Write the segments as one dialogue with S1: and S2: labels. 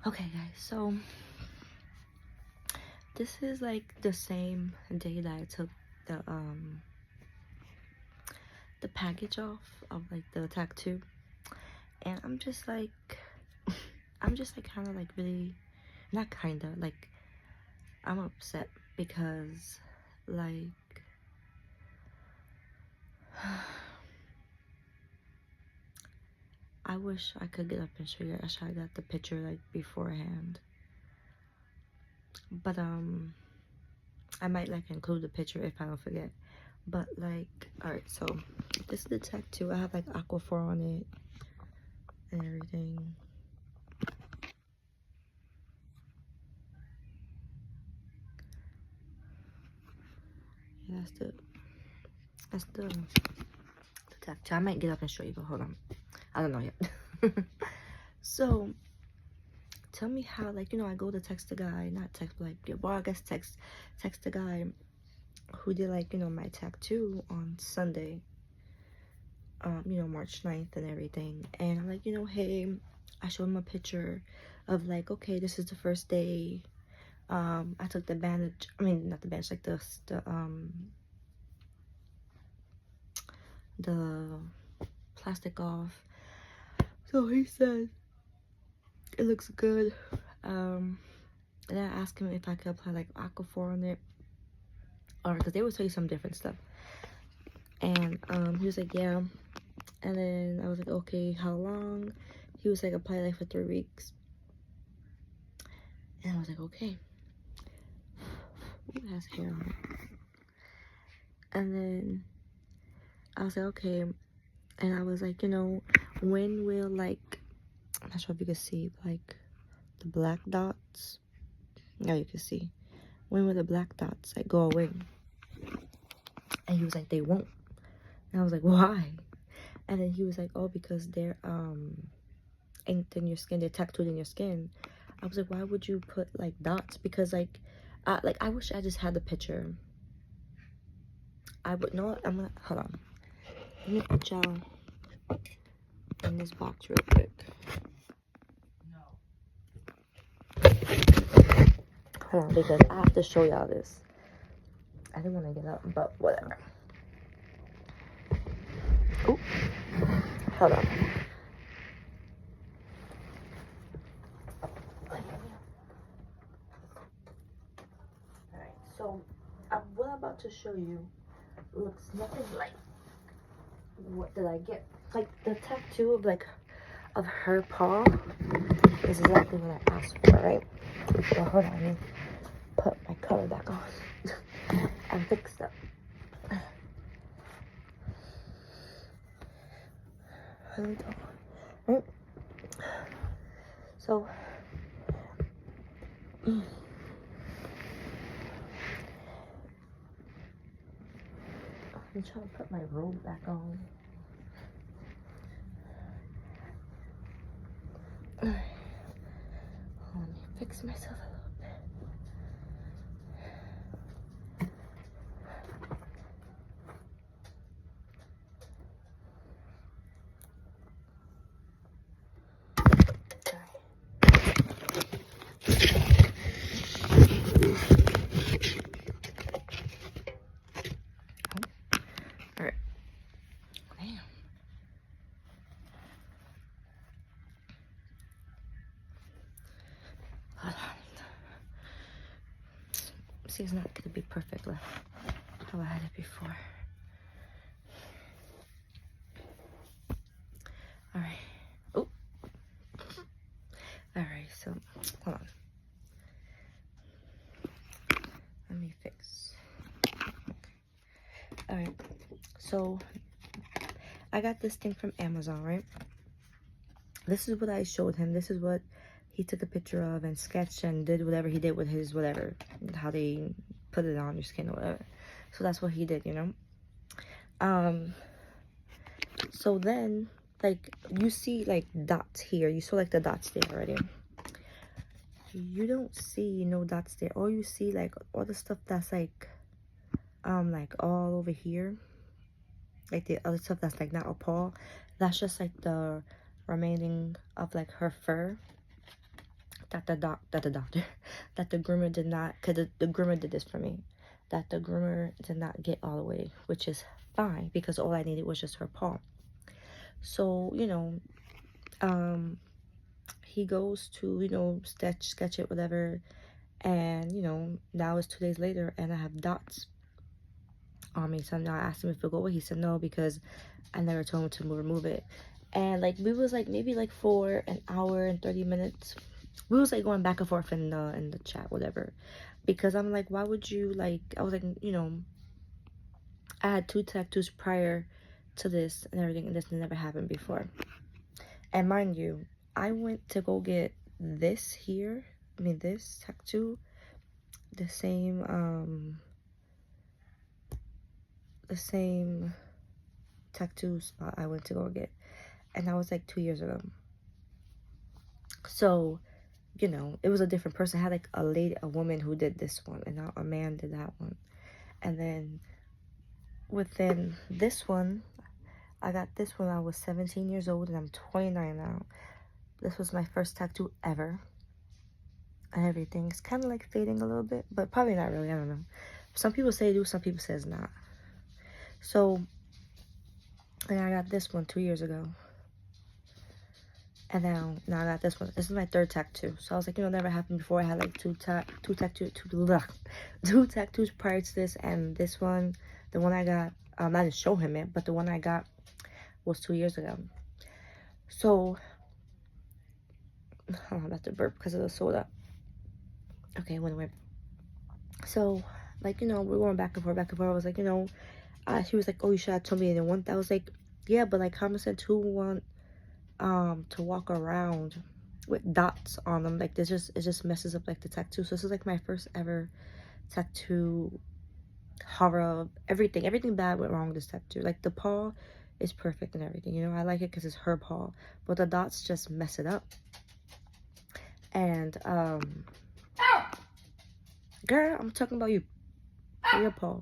S1: Okay guys, so this is like the same day that I took the package off of like the tattoo, and I'm just like kind of like really, not kind of like, I'm upset because like I wish I could get up and show you. I should have got the picture like beforehand, but I might like include the picture if I don't forget. But like, all right, so this is the tattoo. I have like Aquaphor on it and everything. Yeah, that's the tattoo. I might get up and show you, but hold on, I don't know yet. So tell me how, like, you know, I go to text the guy, not text, but like, yeah, well, I guess text the guy who did like, you know, my tattoo on Sunday, you know, March 9th and everything. And I'm like, you know, hey, I showed him a picture of like, okay, this is the first day. I took the bandage, I mean, not the bandage, like the plastic off. So he said it looks good. And I asked him if I could apply like Aquaphor on it, or because they would tell you some different stuff. And he was like, yeah. And then I was like, okay, how long? He was like, apply like for 3 weeks. And I was like, okay. Who has hair on it? And then I was like, okay. And I was like, you know, when will like, I'm not sure if you can see like the black dots. Yeah, you can see. When will the black dots like go away? And he was like, they won't. And I was like, why? And then he was like, oh, because they're inked in your skin, they're tattooed in your skin. I was like, why would you put like dots? Because like I wish I just had the picture. I would know what, I'm gonna hold on. Let me put y'all in this box real quick. Hold on, because I have to show y'all this. I didn't want to get up, but whatever. Oh, hold on. Alright, so what I'm about to show you looks nothing like what did I get. Like the tattoo of like of her paw is exactly what I asked for, right? So hold on, let me put my color back on. I'm fixed up. Right? So I'm trying to put my robe back on. Let me fix myself a little bit. Alright. Damn. Hold on. See, it's not gonna be perfect like how I had it before. Alright. Oh. Alright, so hold on. Let me fix. Alright. So I got this thing from Amazon, right? This is what I showed him. This is what he took a picture of and sketched and did whatever he did with his whatever, how they put it on your skin or whatever. So that's what he did, you know. So then like you see like dots here. You saw like the dots there already. You don't see no dots there. All you see like all the stuff that's like all over here, like the other stuff that's like not a paw, that's just like the remaining of like her fur that the doctor, that the groomer did not, because the groomer did this for me, that the groomer did not get all the way, which is fine, because all I needed was just her paw. So, you know, he goes to, you know, sketch it, whatever, and, you know, now it's 2 days later, and I have dots on me. So now I asked him if it'll go away. He said no, because I never told him to remove it. And, like, we was, like, maybe, like, for an hour and 30 minutes, we was, like, going back and forth in the chat, whatever, because I'm like, why would you, like, I was like, you know, I had 2 tattoos prior to this and everything, and this never happened before. And mind you, I went to go get this here, I mean, this tattoo, the same tattoo spot I went to go get, and that was like 2 years ago. So, you know, it was a different person. I had like a woman who did this one, and now a man did that one. And then within this one, I got this when I was 17 years old, and I'm 29 now. This was my first tattoo ever, and everything. It's kind of like fading a little bit, but probably not really, I don't know. Some people say it do, some people say it's not. So, and I got this one 2 years ago. And now I got this one. This is my 3rd tattoo. So I was like, you know, never happened before. I had like two tattoos prior to this, and this one, the one I got, I didn't show him it, but the one I got was 2 years ago. So, I'm about to burp because of the soda. Okay, anyway. So, like, you know, we're going back and forth. I was like, you know, she was like, oh, you should have told me in one. I was like, yeah, but like, common sense, who want to walk around with dots on them? Like, it just messes up like the tattoo. So this is like my first ever tattoo horror. Everything bad went wrong with this tattoo. Like, the paw is perfect and everything, you know, I like it because it's her paw, but the dots just mess it up. And girl, I'm talking about you, your paw.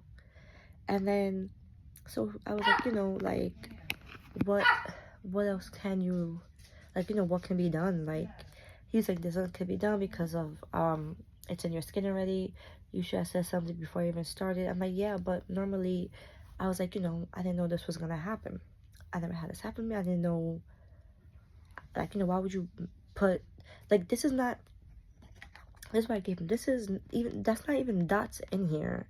S1: And then, so I was like, you know, like, what else can you, like, you know, what can be done? Like, he's like, this could be done because of it's in your skin already. You should have said something before you even started. I'm like, yeah, but normally, I was like, you know, I didn't know this was gonna happen. I never had this happen to me. I didn't know, like, you know, why would you put, like, this is not, this is what I gave him. This is even, that's not even dots in here.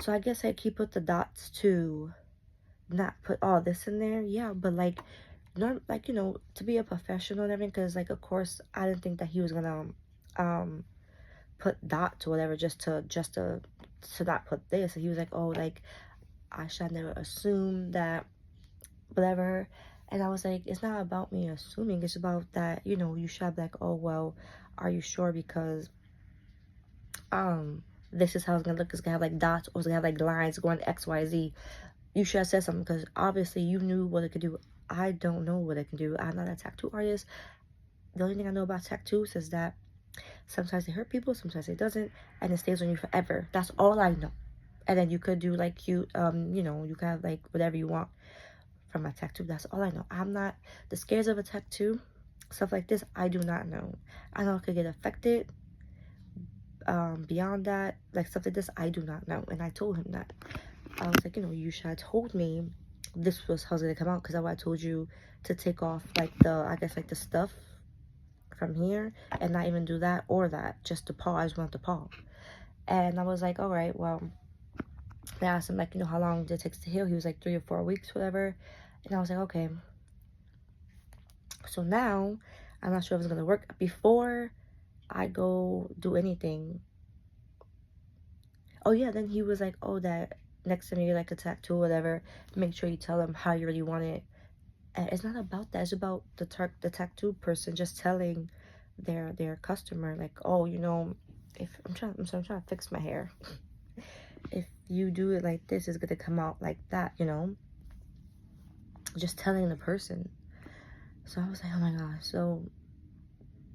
S1: So I guess like he put the dots to not put all this in there. Yeah, but like, not like, you know, to be a professional and everything, because like, of course, I didn't think that he was gonna put dots or whatever just to not put this. And he was like, oh, like, I should never assume that whatever. And I was like, it's not about me assuming, it's about that, you know, you should have like, oh, well, are you sure? Because this is how it's gonna look. It's gonna have like dots, or it's gonna have like lines going XYZ. You should have said something, because obviously you knew what it could do. I don't know what it can do. I'm not a tattoo artist. The only thing I know about tattoos is that sometimes they hurt people, sometimes it doesn't, and it stays on you forever. That's all I know. And then you could do like cute, you know, you can have like whatever you want from a tattoo. That's all I know. I'm not the scares of a tattoo, stuff like this. I do not know. I know it could get affected. Beyond that, like stuff like this, I do not know. And I told him that. I was like, you know, you should have told me this was how it's gonna come out, because I told you to take off like the, I guess like the stuff from here, and not even do that or that, just the paw. I just want the paw. And I was like, all right, well, I asked him, like, you know, how long did it take to heal? He was like 3 or 4 weeks, whatever. And I was like, okay. So now, I'm not sure if it's gonna work. Before I go do anything, oh yeah, then he was like, oh, that next time you get like a tattoo or whatever, make sure you tell them how you really want it. And it's not about that. It's about the tattoo person just telling their customer, like, oh, you know, if I'm trying to fix my hair. If you do it like this, it's gonna come out like that, you know. Just telling the person. So I was like, oh my gosh. So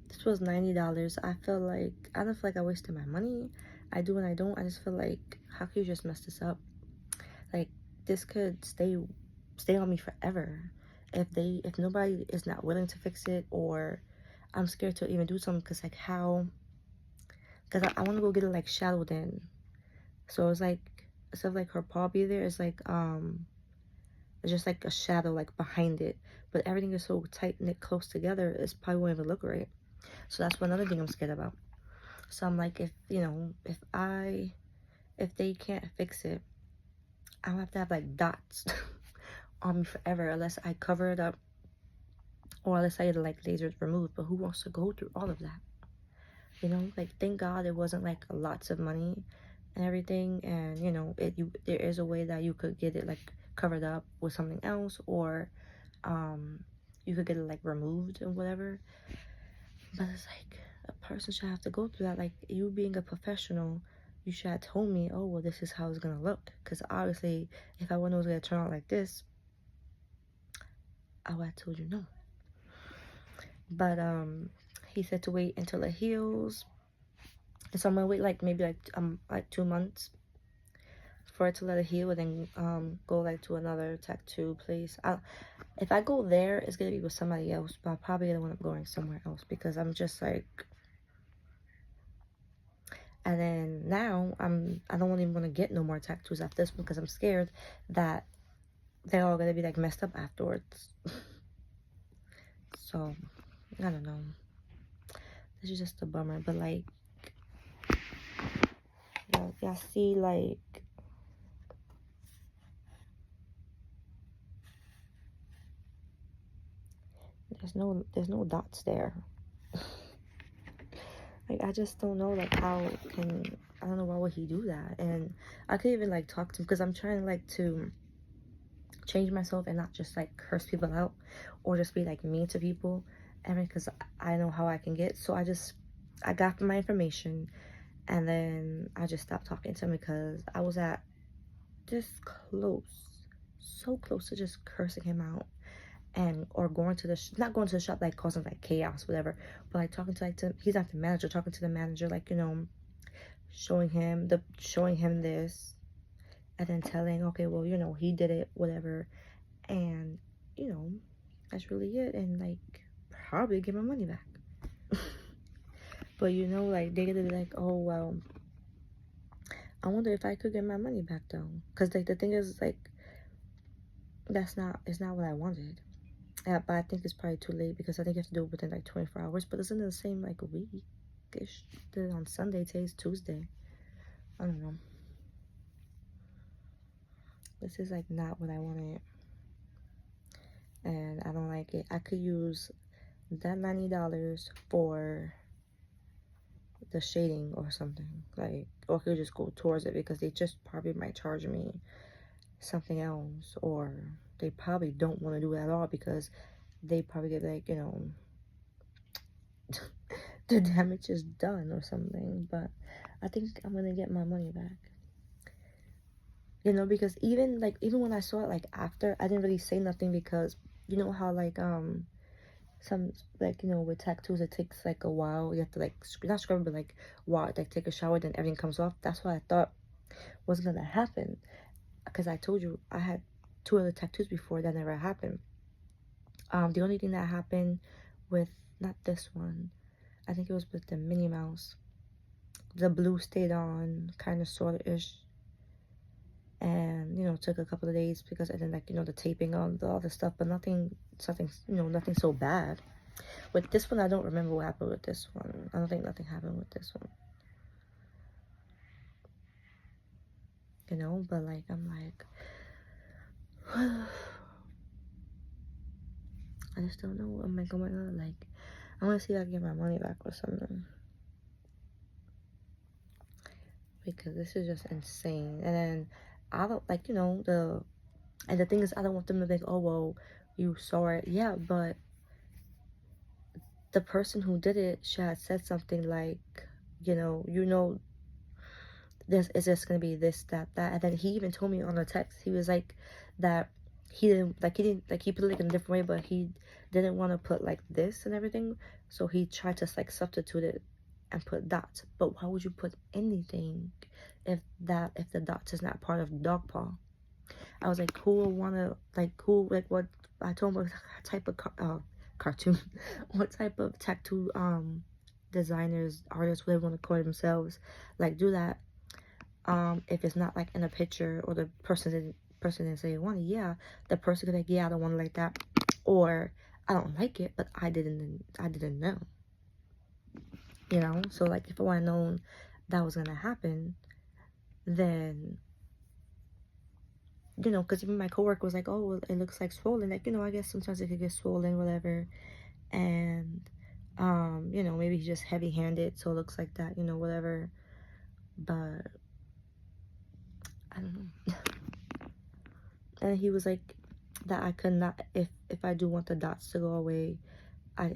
S1: this was $90. I don't feel like I wasted my money. I do and I don't. I just feel like, how could you just mess this up? Like, this could stay on me forever if nobody is not willing to fix it, or I'm scared to even do something because like how, because I want to go get it like shadowed in. So it's like, instead of like her paw be there, it's just like a shadow like behind it. But everything is so tight knit close together, it's probably won't even look right. So that's one other thing I'm scared about. So I'm like, if you know, if they can't fix it, I don't have to have like dots on me forever unless I cover it up or unless I get like lasers removed. But who wants to go through all of that? You know, like thank God it wasn't like lots of money and everything. And you know, there is a way that you could get it like covered up with something else, or you could get it like removed and whatever. But it's like a person should have to go through that. Like you being a professional, you should have told me, oh well, this is how it's gonna look. Because obviously, if I wouldn't know it was gonna turn out like this, I would have told you no. But he said to wait until it heals. So I'm gonna wait like maybe like 2 months for it to let it heal, and then go like to another tattoo place. If I go there, it's gonna be with somebody else, but I'm probably gonna end up going somewhere else because I'm just like. And then now I don't even want to get no more tattoos after this one because I'm scared that they're all gonna be like messed up afterwards. So I don't know. This is just a bummer, but like y'all see like there's no dots there. Like I just don't know like how can I don't know why would he do that. And I could even like talk to him because I'm trying like to change myself and not just like curse people out or just be like mean to people. I mean, because I know how I can get. So I got my information and then I just stopped talking to him because I was at this close, so close to just cursing him out. And or going to the not going to the shop like causing like chaos whatever, but like talking to he's not the manager, talking to the manager like you know, showing him this, and then telling okay well you know he did it whatever, and you know that's really it, and like probably get my money back. But you know like they're gonna be like oh well I wonder if I could get my money back though, because like the thing is like it's not what I wanted. Yeah, but I think it's probably too late because I think you have to do it within like 24 hours. But isn't it the same like a week-ish? Did it on Sunday, today's Tuesday. I don't know. This is like not what I wanted. And I don't like it. I could use that $90 for the shading or something. Like, or I could just go towards it because they just probably might charge me something else. Or they probably don't want to do it at all because they probably get like, you know, the damage is done or something. But I think I'm gonna get my money back, you know, because even when I saw it like after, I didn't really say nothing because you know how like some like you know with tattoos it takes like a while, you have to like not scrub but like like take a shower then everything comes off. That's what I thought was gonna happen because I told you I had 2 other tattoos before that never happened. The only thing that happened with not this one, I think it was with the Minnie Mouse. The blue stayed on, kind of sort of ish, and you know took a couple of days because I didn't like you know the taping on all the stuff, but nothing you know nothing so bad. With this one, I don't remember what happened with this one. I don't think nothing happened with this one, you know. But like I'm like, I just don't know. I'm like, oh my god, like I want to see if I can get my money back or something because this is just insane. And then I don't like you know and the thing is I don't want them to think, oh well, you saw it, yeah, but the person who did it should have said something like, you know, this is just gonna be this, that, and then he even told me on the text, he was like that he didn't like he put it like in a different way, but he didn't want to put like this and everything, so he tried to like substitute it and put dots. But why would you put anything if the dots is not part of dog paw? I was like, who will wanna like who like what I told him what type of cartoon, what type of tattoo designers, artists, whatever they want to call themselves, like do that. If it's not like in a picture, or the person didn't say they want it, yeah, the person could like, yeah, I don't want it like that, or I don't like it, but I didn't know, you know. So like, if I would have known that was gonna happen, then, you know, because even my coworker was like, oh, well, it looks like swollen, like, you know, I guess sometimes it could get swollen, whatever. And you know, maybe he's just heavy-handed, so it looks like that, you know, whatever. But I don't know. And he was like that I could not, if I do want the dots to go away, I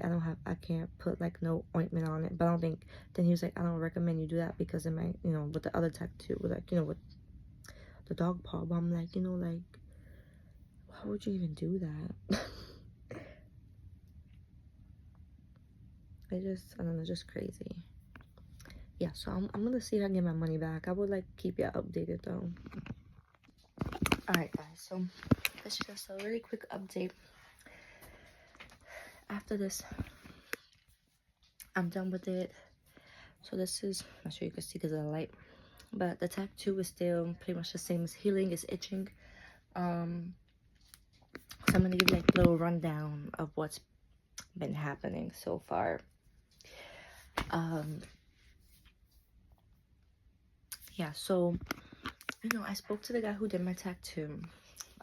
S1: can't put like no ointment on it. But I don't think, then he was like, I don't recommend you do that because it might, you know, with the other tattoo, with like, you know, with the dog paw. But I'm like, you know, like, why would you even do that? I don't know, just crazy. Yeah, so I'm gonna see if I can get my money back. I would like keep you updated though. Alright guys, so this is just a really quick update. After this, I'm done with it. So this is, I'm sure you can see because of the light, but the tattoo is still pretty much the same as healing. It's itching. So I'm gonna give you like a little rundown of what's been happening so far. Yeah, so, you know, I spoke to the guy who did my tattoo.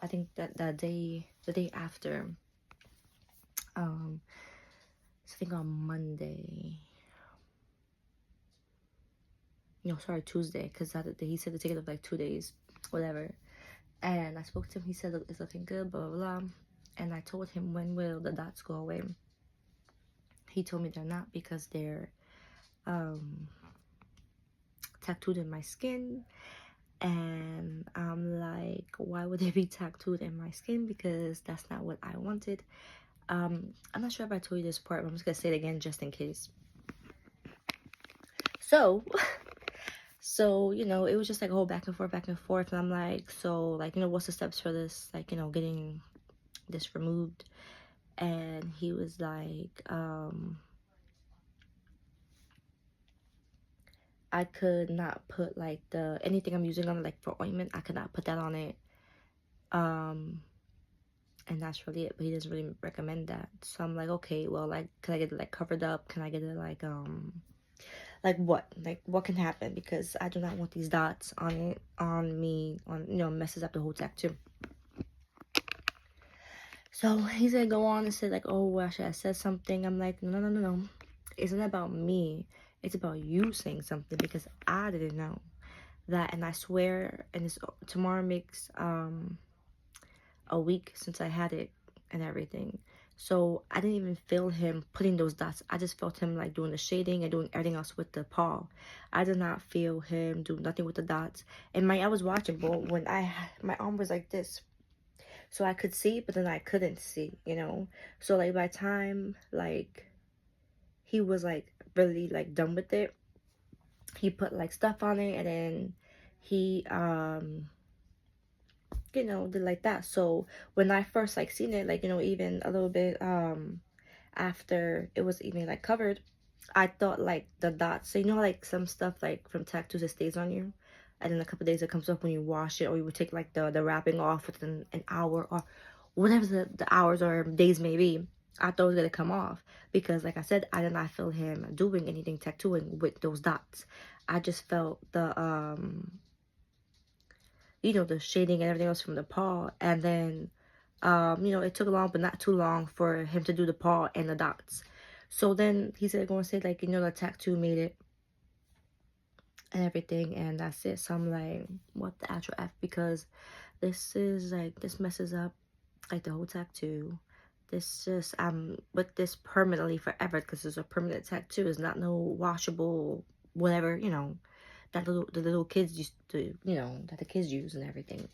S1: I think that the day after, I think on Monday, no, sorry, Tuesday, because he said to take it up like 2 days, whatever. And I spoke to him. He said, look, it's looking good, blah, blah, blah. And I told him, when will the dots go away? He told me they're not, because they're tattooed in my skin. And I'm like, why would they be tattooed in my skin? Because that's not what I wanted. I'm not sure if I told you this part, but I'm just gonna say it again just in case. So you know, it was just like a whole back and forth, and I'm like, so like, you know, what's the steps for this, like, you know, getting this removed? And he was like, I could not put like anything I'm using on it, like for ointment, I could not put that on it. And that's really it, but he doesn't really recommend that. So I'm like, okay, well, like, can I get it like covered up? Can I get it like what can happen? Because I do not want these dots on it, on me, you know, messes up the whole tattoo. So he's gonna go on and say like, oh, well, should I said something? I'm like, no. It's not about me. It's about you saying something, because I didn't know that. And I swear, and tomorrow makes a week since I had it and everything. So I didn't even feel him putting those dots. I just felt him like doing the shading and doing everything else with the paw. I did not feel him do nothing with the dots. And I was watching, but when my arm was like this, so I could see, but then I couldn't see, you know. So like, by the time like he was like really like done with it, he put like stuff on it, and then he you know, did like that. So when I first like seen it, like, you know, even a little bit after it was even like covered, I thought like the dots, so you know, like some stuff like from tattoos, it stays on you, and then a couple days it comes off when you wash it, or you would take like the wrapping off within an hour, or whatever the hours or days may be. I thought it was gonna come off, because like I said, I did not feel him doing anything tattooing with those dots. I just felt the you know, the shading and everything else from the paw. And then you know, it took long, but not too long, for him to do the paw and the dots. So then he said, going to say like, you know, the tattoo made it and everything, and that's it. So I'm like, what the actual F? Because this is like, this messes up like the whole tattoo. This just, I'm with this permanently forever, because it's a permanent tattoo. It's not no washable whatever, you know, that the little kids used to, you know, that the kids use and everything.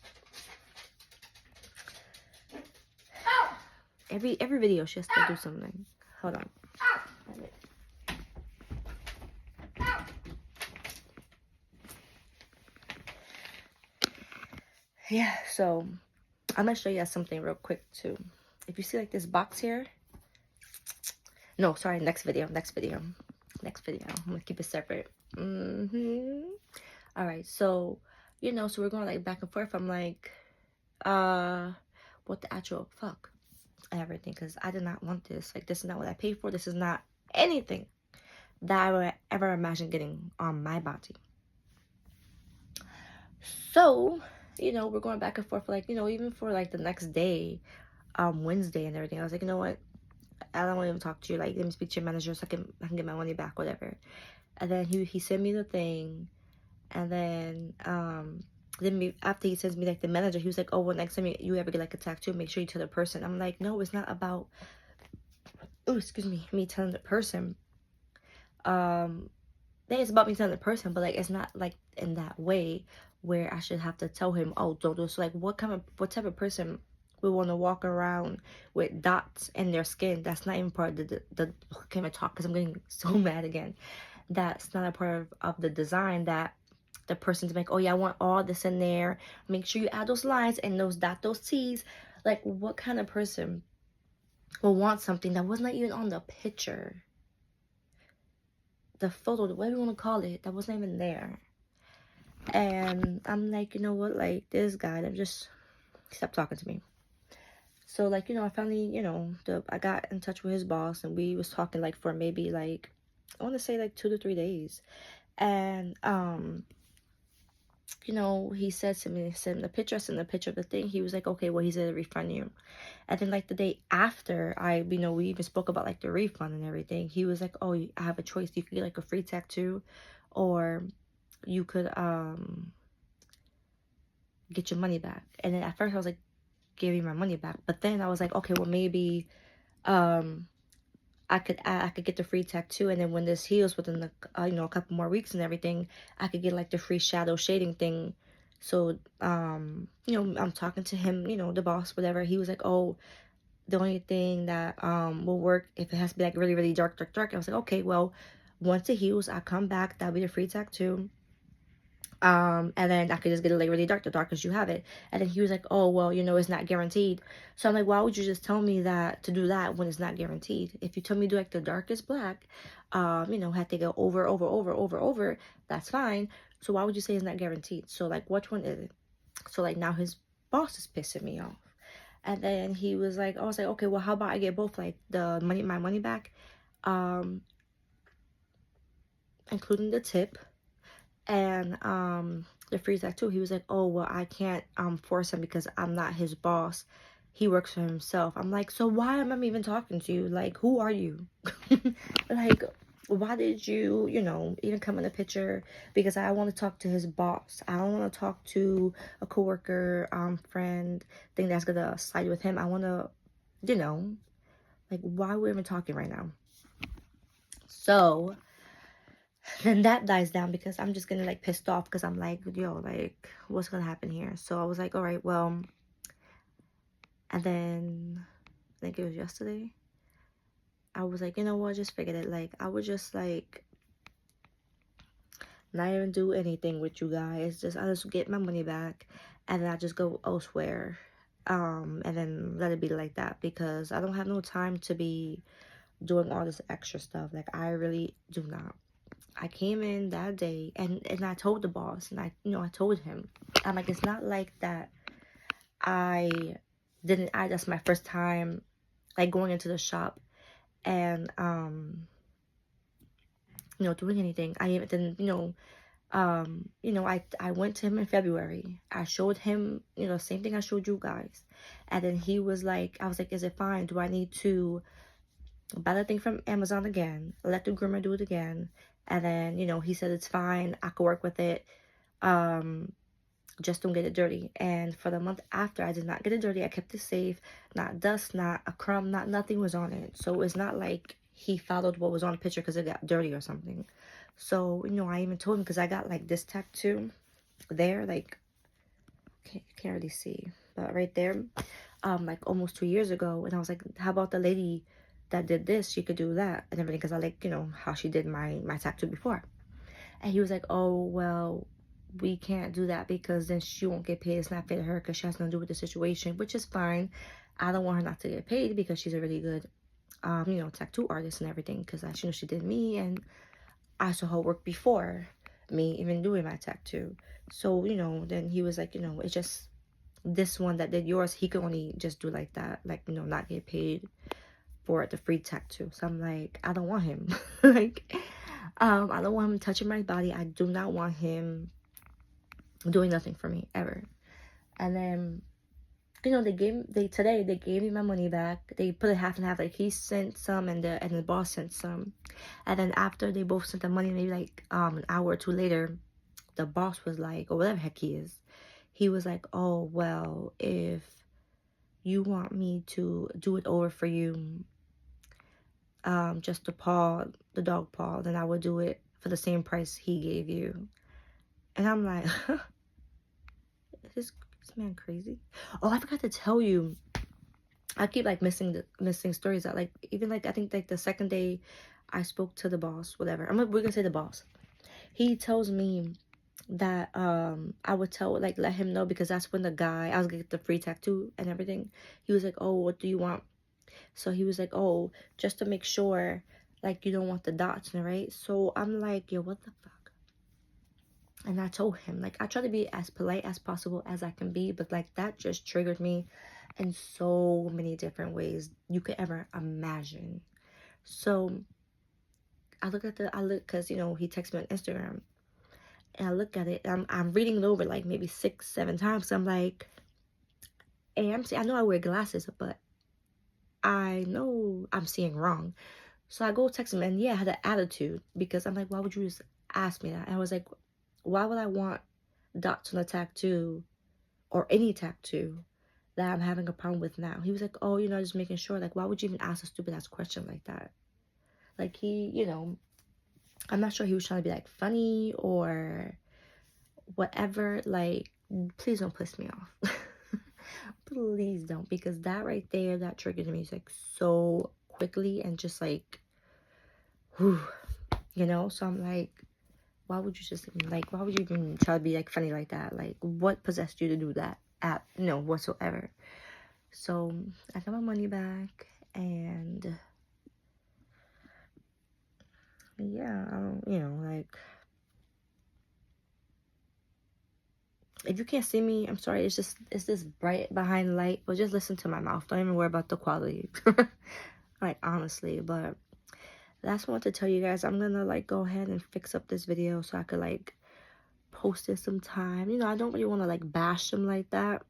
S1: Every video she has to do something. Hold on. Yeah, so I'm gonna show you guys something real quick too. If you see like this box here, No, sorry, next video. I'm gonna keep it separate. All right, so so we're going like back and forth. I'm like, what the actual fuck and everything, because I did not want this. Like, this is not what I paid for. This is not anything that I would ever imagine getting on my body. So, we're going back and forth for like, even for like the next day, Wednesday and everything. I was like, you know what? I don't want to even talk to you. Like, let me speak to your manager so I can get my money back, whatever. And then he sent me the thing, and then after he sends me like the manager, he was like, oh, well, next time you ever get like a tattoo, make sure you tell the person. I'm like, no, it's not about me telling the person. It's about me telling the person, but like it's not like in that way where I should have to tell him, oh, don't do this. So, like, what type of person would want to walk around with dots in their skin? That's not even part of the can't even talk because I'm getting so mad again. That's not a part of the design that the person's like, oh yeah, I want all this in there. Make sure you add those lines and those T's. Like, what kind of person will want something that was not even on the picture? The photo, whatever you want to call it, that wasn't even there. And I'm like, you know what, like, this guy that just stopped talking to me. So, like, I finally, I got in touch with his boss, and we was talking like for maybe like, I want to say like 2 to 3 days. And he said to me, send the picture of the thing. He was like, okay, well, he's gonna refund you. And then like the day after, we even spoke about like the refund and everything. He was like, oh, I have a choice. You could get like a free tattoo, or you could get your money back. And then at first I was like, give me my money back. But then I was like, okay, well, maybe I could get the free tattoo, and then when this heals within the a couple more weeks and everything, I could get like the free shadow shading thing. So I'm talking to him, the boss, whatever. He was like, oh, the only thing that will work if it has to be like really, really dark. I was like, okay, well, once it heals, I come back, that'll be the free tattoo. And then I could just get it like really dark, the darkest you have it. And then he was like, oh, well, it's not guaranteed. So I'm like, why would you just tell me that to do that when it's not guaranteed? If you tell me to do like the darkest black, have to go over, that's fine. So why would you say it's not guaranteed? So like, which one is it? So like now his boss is pissing me off. And then he was like, I was like, okay, well, how about I get both, like my money back, including the tip, and the free tattoo. He was like, oh, well, I can't force him because I'm not his boss. He works for himself. I'm like, so why am I even talking to you? Like, who are you? Like, why did you, even come in the picture? Because I want to talk to his boss. I don't want to talk to a coworker, friend, thing that's gonna side with him. I want to, like, why are we even talking right now? So then that dies down because I'm just getting like pissed off because I'm like, yo, like, what's gonna happen here? So I was like, all right, well, and then I think it was yesterday, I was like, you know what, just forget it. Like, I would just like not even do anything with you guys. I just get my money back, and then I just go elsewhere, and then let it be like that, because I don't have no time to be doing all this extra stuff. Like, I really do not. I came in that day, and I told the boss, and I told him, I'm like, it's not like that that's my first time like going into the shop and doing anything. I even didn't I went to him in February. I showed him, same thing I showed you guys. And then he was like, I was like, is it fine? Do I need to buy the thing from Amazon again? Let the groomer do it again? And then, he said it's fine. I could work with it. Just don't get it dirty. And for the month after, I did not get it dirty. I kept it safe. Not dust, not a crumb, nothing was on it. So it's not like he followed what was on the picture because it got dirty or something. So, I even told him, because I got like this tattoo there, like, can't really see, but right there, like almost 2 years ago. And I was like, how about the lady that did this? She could do that and everything, because I like, how she did my tattoo before. And he was like, oh, well, we can't do that because then she won't get paid. It's not fair to her because she has nothing to do with the situation, which is fine. I don't want her not to get paid because she's a really good you know, tattoo artist and everything, because you know, she did me, and I saw her work before me even doing my tattoo. So, you know, then he was like, you know, it's just this one that did yours, he could only just do like that, like, you know, not get paid for the free tattoo. So I'm like, I don't want him. Like, I don't want him touching my body. I do not want him doing nothing for me ever. And then, you know, today they gave me my money back. They put it half and half. Like, he sent some, and the boss sent some. And then after they both sent the money, maybe like an hour or two later, the boss was like, or whatever the heck he is, he was like, oh, well, if you want me to do it over for you, just the dog paw, then I would do it for the same price he gave you. And I'm like, is this man crazy? Oh, I forgot to tell you, I keep like missing stories that, like, even like, I think like the second day I spoke to the boss, whatever, we're gonna say the boss, he tells me that I would let him know, because that's when the guy, I was gonna get the free tattoo and everything, he was like, oh, what do you want? So he was like, oh, just to make sure, like, you don't want the dots, right? So I'm like, yo, what the fuck? And I told him, like, I try to be as polite as possible as I can be, but like, that just triggered me in so many different ways you could ever imagine. So I look, because, you know, he texted me on Instagram, and I look at it, and I'm reading it over like maybe 6-7 times. So I'm like, hey, I know I wear glasses, but I know I'm seeing wrong. So I go text him, and yeah, I had an attitude, because I'm like, why would you just ask me that? And I was like, why would I want dots on a tattoo, or any tattoo, that I'm having a problem with now? He was like, oh, you know, just making sure. Like, why would you even ask a stupid ass question like that? Like, he, you know, I'm not sure he was trying to be like funny or whatever. Like, please don't piss me off. Please don't, because that right there, that triggered me like so quickly, and just like, whew, you know. So I'm like, why would you even try to be like funny like that? Like, what possessed you to do that at, you know, whatsoever? So I got my money back, and yeah, I don't, you know, like, if you can't see me, I'm sorry. It's this bright behind light, but just listen to my mouth. Don't even worry about the quality. Like, honestly. But that's what I want to tell you guys. I'm gonna like go ahead and fix up this video so I could like post it sometime. You know, I don't really want to like bash them like that,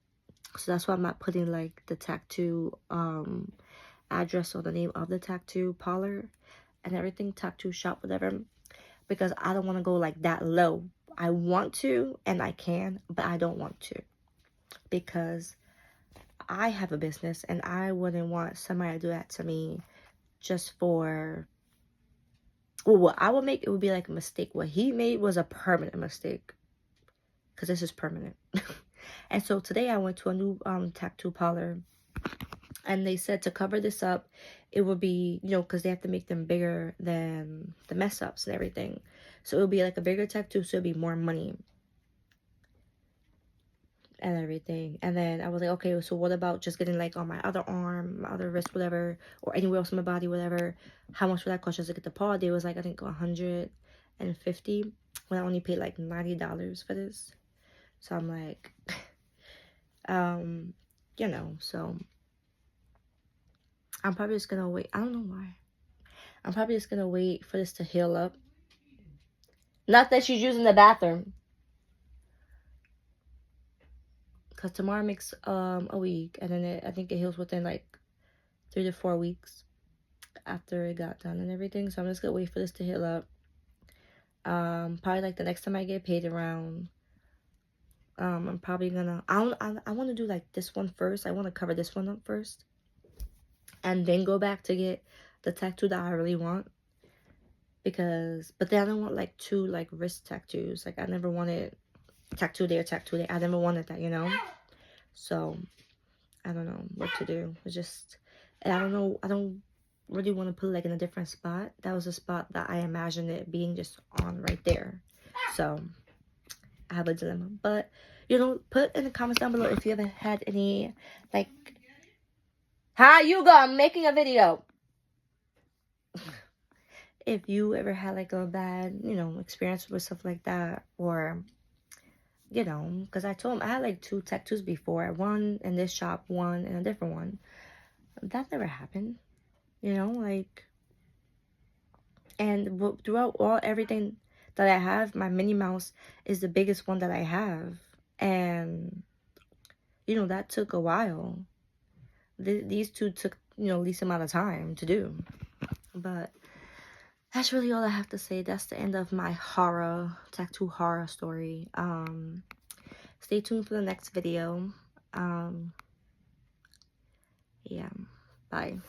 S1: so that's why I'm not putting like the tattoo address or the name of the tattoo parlor and everything, tattoo shop, whatever, because I don't want to go like that low. I want to, and I can, but I don't want to, because I have a business, and I wouldn't want somebody to do that to me just for, well, what I would make, it would be like a mistake. What he made was a permanent mistake, because this is permanent. And so today I went to a new tattoo parlor, and they said to cover this up, it would be, you know, because they have to make them bigger than the mess ups and everything. So it would be like a bigger tattoo, so it'd be more money and everything. And then I was like, okay, so what about just getting like on my other arm, my other wrist, whatever, or anywhere else in my body, whatever? How much would that cost just to get the paw? They was like, I think $150, when I only paid like $90 for this. So I'm like, you know, so I'm probably just gonna wait. I don't know why. I'm probably just gonna wait for this to heal up. Not that she's using the bathroom, because tomorrow makes a week, and then I think it heals within like 3 to 4 weeks after it got done and everything. So I'm just gonna wait for this to heal up. Probably like the next time I get paid around, I'm probably gonna, I want to do like this one first. I want to cover this one up first, and then go back to get the tattoo that I really want. Because, but then I don't want like 2 like wrist tattoos. Like, I never wanted tattoo there, tattoo there. I never wanted that, you know. So I don't know what to do. It's just, and I don't know, I don't really want to put it like in a different spot. That was a spot that I imagined it being just on right there. So I have a dilemma. But, you know, put in the comments down below if you ever had any, like, how you go? I'm making a video. if you ever had like a bad, you know, experience with stuff like that, or, you know, because I told him I had like 2 tattoos before, one in this shop, one in a different one. That never happened, you know, like, and throughout everything that I have, my Minnie Mouse is the biggest one that I have, and, you know, that took a while. These two took, you know, least amount of time to do, but that's really all I have to say. That's the end of my tattoo horror story. Stay tuned for the next video. Yeah, bye.